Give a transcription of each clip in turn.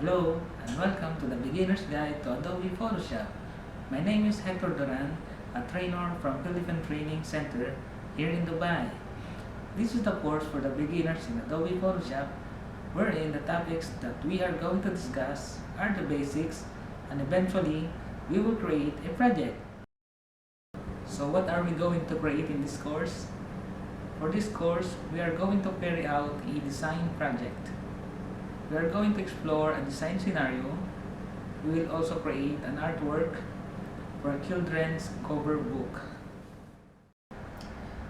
Hello and welcome to the Beginner's Guide to Adobe Photoshop. My name is Hector Duran, a trainer from Philippine Training Center here in Dubai. This is the course for the beginners in Adobe Photoshop, wherein the topics that we are going to discuss are the basics, and eventually we will create a project. So what are we going to create in this course? For this course, we are going to carry out a design project. We are going to explore a design scenario. We will also create an artwork for a children's cover book.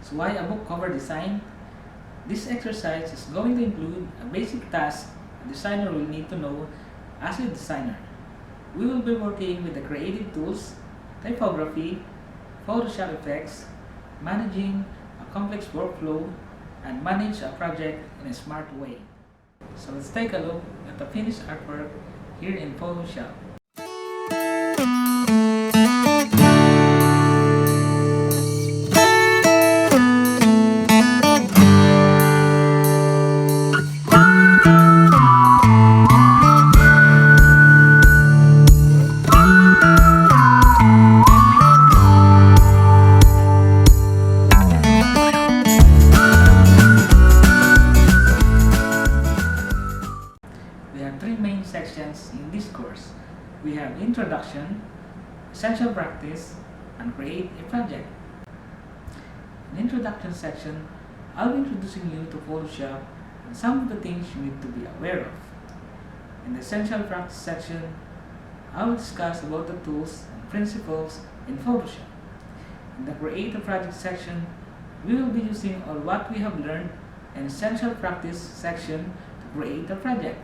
So why a book cover design? This exercise is going to include a basic task a designer will need to know as a designer. We will be working with the creative tools, typography, Photoshop effects, managing a complex workflow, and manage a project in a smart way. So let's take a look at the finished artwork here in Photoshop. We have three main sections in this course. We have Introduction, Essential Practice, and Create a Project. In the Introduction section, I'll be introducing you to Photoshop and some of the things you need to be aware of. In the Essential Practice section, I will discuss about the tools and principles in Photoshop. In the Create a Project section, we will be using all what we have learned in Essential Practice section to create a project.